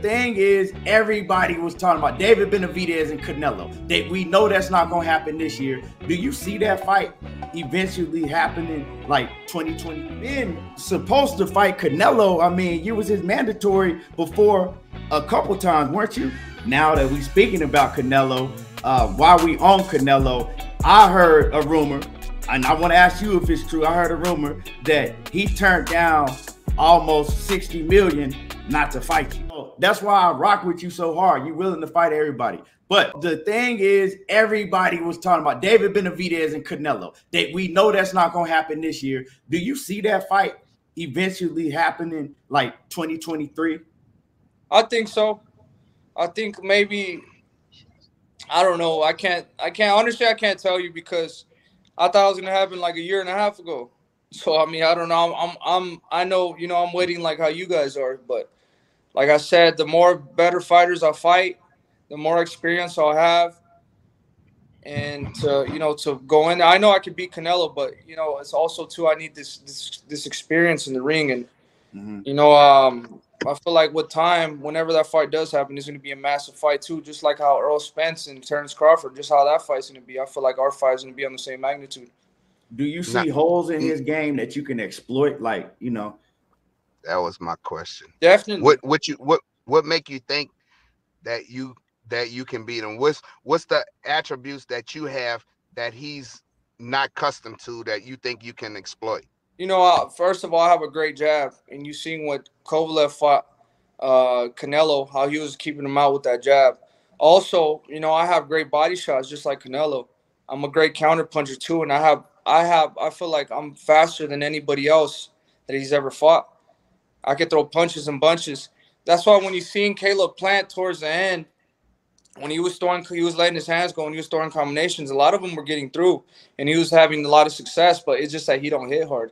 thing is, everybody was talking about David Benavidez and Canelo. We know that's not going to happen this year. Do you see that fight eventually happening like 2020? Been supposed to fight Canelo. I mean, you was his mandatory before a couple times, weren't you? Now that we speaking about Canelo, while we on Canelo, I heard a rumor, and I want to ask you if it's true. I heard a rumor that he turned down almost 60 million not to fight you. That's why I rock with you so hard. You're willing to fight everybody. But the thing is, everybody was talking about David Benavidez and Canelo. We know that's not going to happen this year. Do you see that fight eventually happening like 2023? I think so. I think maybe, I don't know. I can't honestly, I can't tell you because I thought it was going to happen like a year and a half ago. So, I mean, I don't know. I know, I'm waiting like how you guys are. But like I said, the more better fighters I fight, the more experience I'll have. And to go in there, I know I can beat Canelo, but it's also too, I need this experience in the ring. And I feel like with time, whenever that fight does happen, it's going to be a massive fight too. Just like how Earl Spence and Terrence Crawford, just how that fight's going to be. I feel like our fight's going to be on the same magnitude. Do you see holes in his game that you can exploit? Like, That was my question. Definitely. What make you think that you can beat him? What's the attributes that you have that he's not accustomed to that you think you can exploit? First of all, I have a great jab, and you seen what Kovalev fought Canelo, how he was keeping him out with that jab. Also, I have great body shots just like Canelo. I'm a great counter puncher too, and I feel like I'm faster than anybody else that he's ever fought. I can throw punches and bunches. That's why when you seen Caleb Plant towards the end, when he was letting his hands go and he was throwing combinations, a lot of them were getting through, and he was having a lot of success, but it's just that he don't hit hard.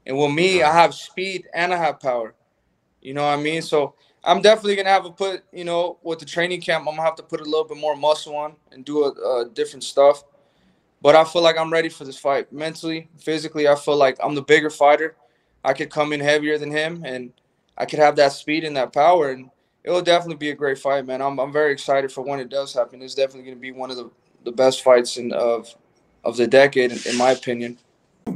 And with me, I have speed and I have power. You know what I mean? So I'm definitely going to have to put, with the training camp, I'm going to have to put a little bit more muscle on and do different stuff. But I feel like I'm ready for this fight. Mentally, physically, I feel like I'm the bigger fighter. I could come in heavier than him, and I could have that speed and that power. And it will definitely be a great fight, man. I'm very excited for when it does happen. It's definitely going to be one of the best fights of the decade, in my opinion.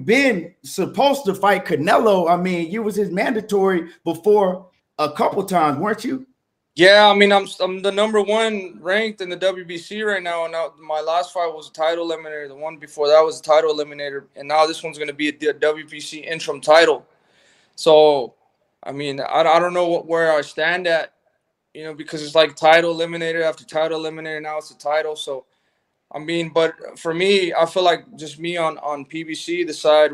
Been supposed to fight Canelo. I mean, you was his mandatory before a couple times, weren't you? Yeah, I mean, I'm the #1 ranked in the WBC right now, and my last fight was a title eliminator. The one before that was a title eliminator, and now this one's going to be a WBC interim title. So, I mean, I don't know where I stand at, because it's like title eliminator after title eliminator. Now it's a title, so. I mean, but for me, I feel like just me on PBC, the side,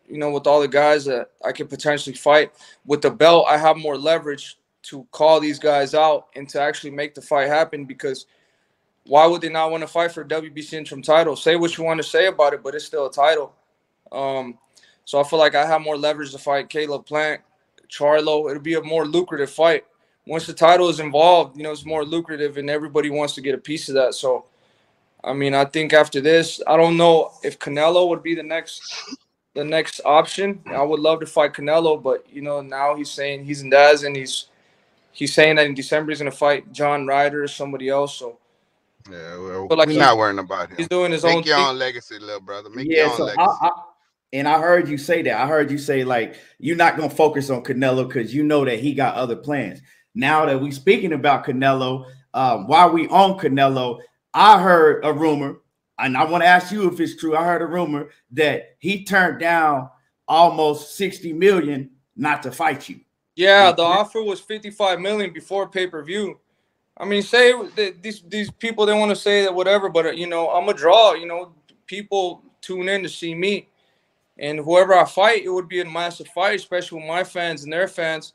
with all the guys that I could potentially fight with the belt, I have more leverage to call these guys out and to actually make the fight happen, because why would they not want to fight for a WBC interim title? Say what you want to say about it, but it's still a title. So I feel like I have more leverage to fight Caleb Plant, Charlo. It'll be a more lucrative fight. Once the title is involved, it's more lucrative and everybody wants to get a piece of that. So, I mean, I think after this, I don't know if Canelo would be the next option. I would love to fight Canelo, but now he's saying he's in Daz, and he's saying that in December he's gonna fight John Ryder or somebody else. So yeah, well, we're not worrying about him. He's doing his own Make your thing. own legacy, little brother. Make your own legacy. I heard you say that. I heard you say like you're not gonna focus on Canelo because you know that he got other plans. Now that we speaking about Canelo, while we on Canelo, I heard a rumor, and I want to ask you if it's true. I heard a rumor that he turned down almost 60 million not to fight you. Yeah, the offer was 55 million before pay-per-view. I mean, say these people, they want to say that whatever, but I'm a draw. People tune in to see me, and whoever I fight, it would be a massive fight, especially with my fans and their fans.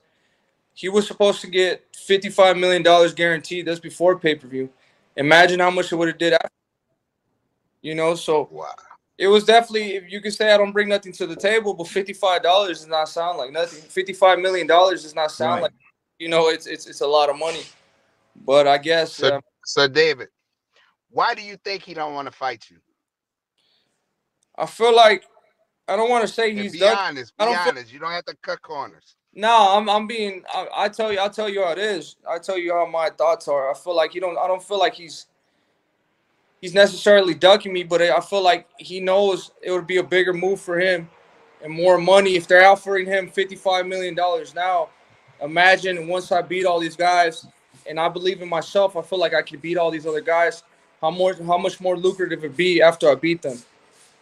He was supposed to get $55 million guaranteed. That's before pay-per-view. Imagine how much it would have did after. So wow. It was definitely, if you could say I don't bring nothing to the table, but $55 does not sound like nothing. $55 million does not sound like, it's a lot of money. But I guess. So David, why do you think he don't want to fight you? I feel like, I don't want to say he's be done. Honest. Be honest. You don't have to cut corners. No, I'll tell you how it is. I tell you how my thoughts are. I feel like I don't feel like he's necessarily ducking me, but I feel like he knows it would be a bigger move for him and more money if they're offering him $55 million now. Imagine once I beat all these guys, and I believe in myself. I feel like I could beat all these other guys. How much more lucrative it be after I beat them,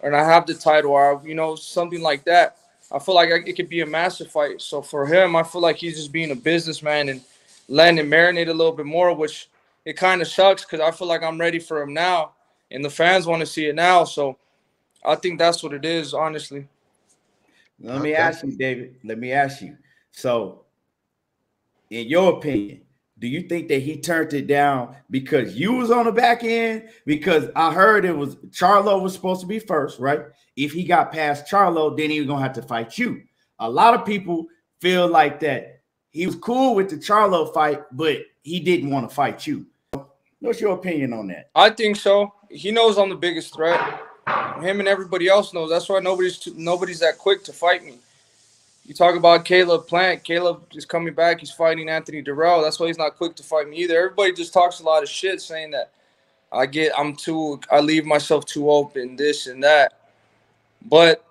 and I have the title, or something like that. I feel like it could be a massive fight. So for him, I feel like he's just being a businessman and letting it marinate a little bit more, which it kind of sucks because I feel like I'm ready for him now, and the fans want to see it now. So I think that's what it is, honestly. Let me Okay. ask you, David. Let me ask you. So, in your opinion, do you think that he turned it down because you was on the back end? Because I heard it was Charlo was supposed to be first, right? If he got past Charlo, then he was gonna have to fight you. A lot of people feel like that he was cool with the Charlo fight, but he didn't want to fight you. What's your opinion on that? I think so. He knows I'm the biggest threat. Him and everybody else knows. That's why nobody's that quick to fight me. You talk about Caleb Plant. Caleb is coming back. He's fighting Anthony Durrell. That's why he's not quick to fight me either. Everybody just talks a lot of shit saying that I leave myself too open, this and that. But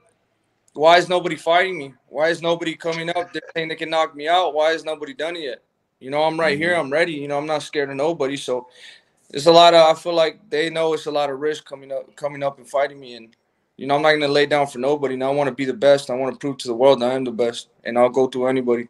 why is nobody fighting me? Why is nobody coming up? They're saying they can knock me out. Why has nobody done it yet? I'm right here. I'm ready. I'm not scared of nobody. So it's a lot of. I feel like they know it's a lot of risk coming up and fighting me, and I'm not gonna lay down for nobody. Now I want to be the best. I want to prove to the world that I am the best, and I'll go through anybody.